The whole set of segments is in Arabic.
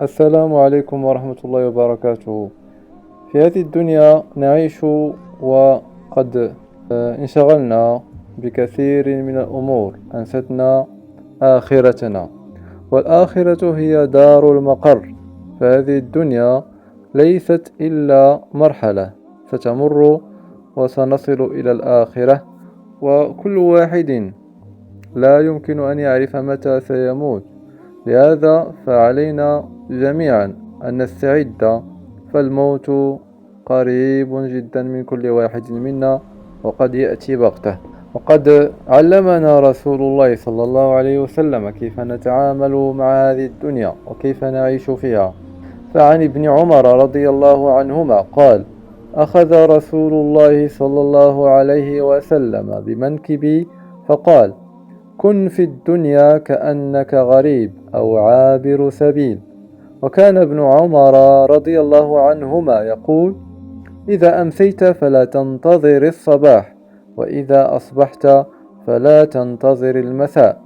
السلام عليكم ورحمة الله وبركاته. في هذه الدنيا نعيش وقد انشغلنا بكثير من الأمور أنستنا آخرتنا، والآخرة هي دار المقر. فهذه الدنيا ليست إلا مرحلة ستمر وسنصل إلى الآخرة، وكل واحد لا يمكن أن يعرف متى سيموت. لهذا فعلينا جميعا أن نستعد، فالموت قريب جدا من كل واحد منا، وقد يأتي بغتة. وقد علمنا رسول الله صلى الله عليه وسلم كيف نتعامل مع هذه الدنيا وكيف نعيش فيها. فعن ابن عمر رضي الله عنهما قال: أخذ رسول الله صلى الله عليه وسلم بمنكبي فقال: كن في الدنيا كأنك غريب أو عابر سبيل. وكان ابن عمر رضي الله عنهما يقول: إذا أمسيت فلا تنتظر الصباح، وإذا أصبحت فلا تنتظر المساء،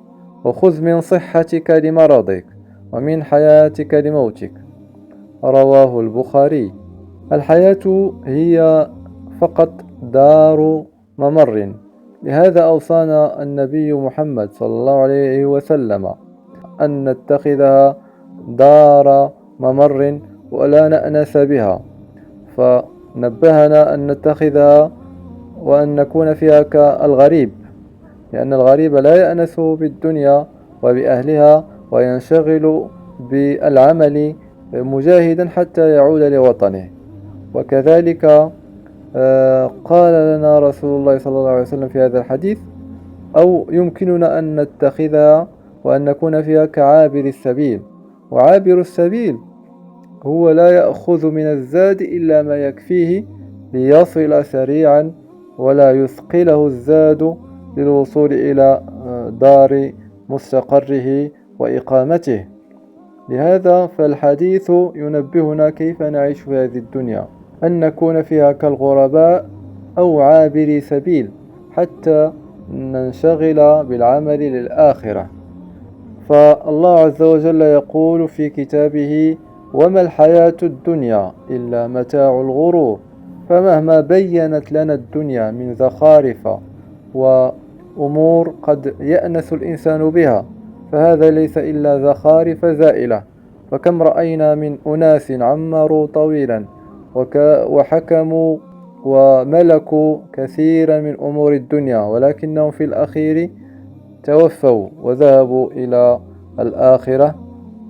وخذ من صحتك لمرضك ومن حياتك لموتك. رواه البخاري. الحياة هي فقط دار ممر، لهذا أوصانا النبي محمد صلى الله عليه وسلم أن نتخذها دار ممر ولا نأنس بها، فنبهنا أن نتخذها وأن نكون فيها كالغريب، لأن الغريب لا يأنس بالدنيا وبأهلها، وينشغل بالعمل مجاهدا حتى يعود لوطنه. وكذلك قال لنا رسول الله صلى الله عليه وسلم في هذا الحديث: أو يمكننا أن نتخذها وأن نكون فيها كعابر السبيل. وعابر السبيل هو لا يأخذ من الزاد إلا ما يكفيه ليصل سريعا، ولا يثقله الزاد للوصول إلى دار مستقره وإقامته. لهذا فالحديث ينبهنا كيف نعيش في هذه الدنيا، أن نكون فيها كالغرباء أو عابري سبيل، حتى ننشغل بالعمل للآخرة. فالله عز وجل يقول في كتابه: وما الحياة الدنيا إلا متاع الغرور. فمهما بينت لنا الدنيا من زخارف وأمور قد يأنس الإنسان بها، فهذا ليس إلا زخارف زائلة. فكم رأينا من أناس عمروا طويلا وحكموا وملكوا كثيرا من أمور الدنيا، ولكنهم في الأخير توفوا وذهبوا إلى الآخرة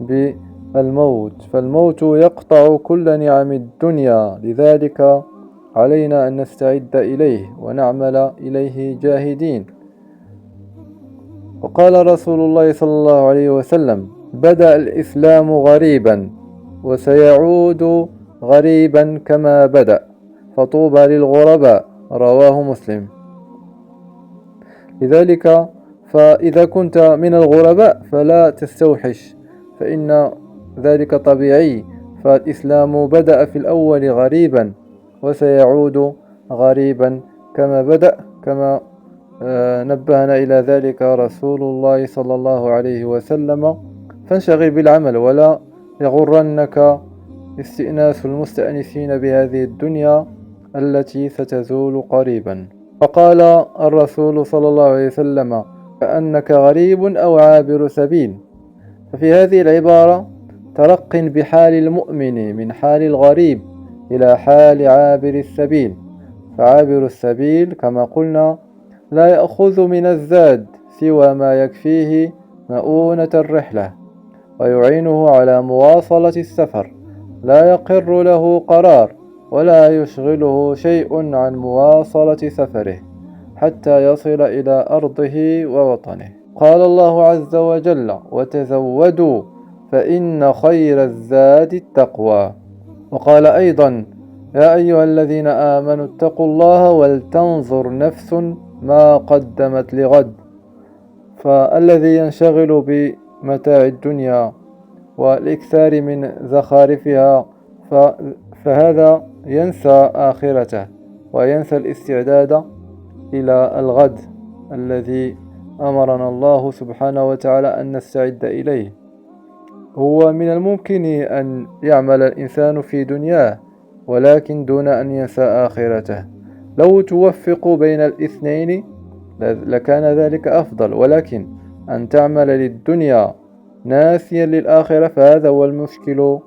بالموت. فالموت يقطع كل نعم الدنيا، لذلك علينا أن نستعد إليه ونعمل إليه جاهدين. وقال رسول الله صلى الله عليه وسلم: بدأ الإسلام غريبا وسيعود غريبا كما بدأ، فطوبى للغرباء. رواه مسلم. لذلك فإذا كنت من الغرباء فلا تستوحش، فإن ذلك طبيعي. فالإسلام بدأ في الأول غريبا وسيعود غريبا كما بدأ، كما نبهنا إلى ذلك رسول الله صلى الله عليه وسلم. فانشغل بالعمل، ولا يغرنك استئناس المستأنسين بهذه الدنيا التي ستزول قريبا. فقال الرسول صلى الله عليه وسلم: كأنك غريب أو عابر سبيل. ففي هذه العبارة ترق بحال المؤمن من حال الغريب إلى حال عابر السبيل. فعابر السبيل كما قلنا لا يأخذ من الزاد سوى ما يكفيه مؤونة الرحلة ويعينه على مواصلة السفر، لا يقر له قرار ولا يشغله شيء عن مواصلة سفره حتى يصل إلى أرضه ووطنه. قال الله عز وجل: وتزودوا فإن خير الزاد التقوى. وقال أيضا: يا أيها الذين آمنوا اتقوا الله ولتنظر نفس ما قدمت لغد. فالذي ينشغل بمتاع الدنيا والإكثار من زخارفها فهذا ينسى آخرته وينسى الاستعداد إلى الغد الذي أمرنا الله سبحانه وتعالى أن نستعد إليه. هو من الممكن أن يعمل الإنسان في دنياه ولكن دون أن ينسى آخرته. لو توفق بين الاثنين لكان ذلك أفضل، ولكن أن تعمل للدنيا ناسيا للآخرة فهذا هو المشكل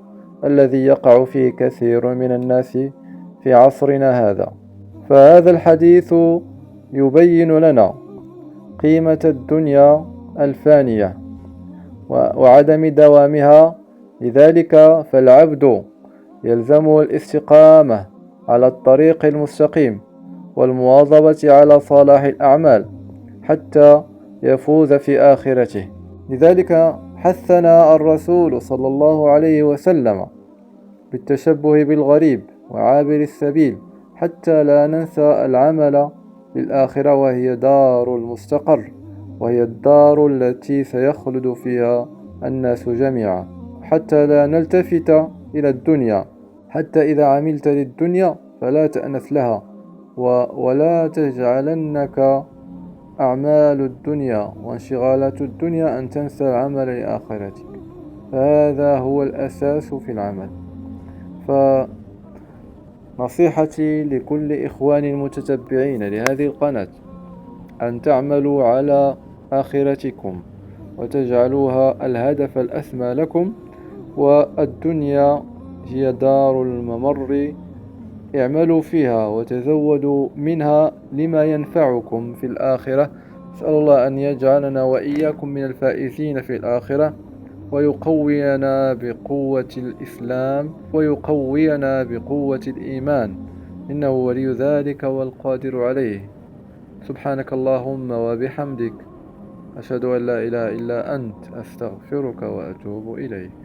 الذي يقع فيه كثير من الناس في عصرنا هذا. فهذا الحديث يبين لنا قيمة الدنيا الفانية وعدم دوامها. لذلك فالعبد يلزمه الاستقامة على الطريق المستقيم والمواظبة على صلاح الأعمال حتى يفوز في آخرته. لذلك حثنا الرسول صلى الله عليه وسلم بالتشبه بالغريب وعابر السبيل حتى لا ننسى العمل للآخرة، وهي دار المستقر، وهي الدار التي سيخلد فيها الناس جميعا، حتى لا نلتفت إلى الدنيا. حتى إذا عملت للدنيا فلا تأنس لها، ولا تجعلنك أعمال الدنيا وانشغالات الدنيا أن تنسى العمل لآخرتك، فهذا هو الأساس في العمل. فنصيحتي لكل إخواني المتتبعين لهذه القناة أن تعملوا على آخرتكم وتجعلوها الهدف الأسمى لكم، والدنيا هي دار الممر، اعملوا فيها وتزودوا منها لما ينفعكم في الآخرة. أسأل الله أن يجعلنا وإياكم من الفائزين في الآخرة، ويقوينا بقوة الإسلام ويقوينا بقوة الإيمان، إنه ولي ذلك والقادر عليه. سبحانك اللهم وبحمدك، أشهد أن لا إله إلا أنت، أستغفرك وأتوب إليك.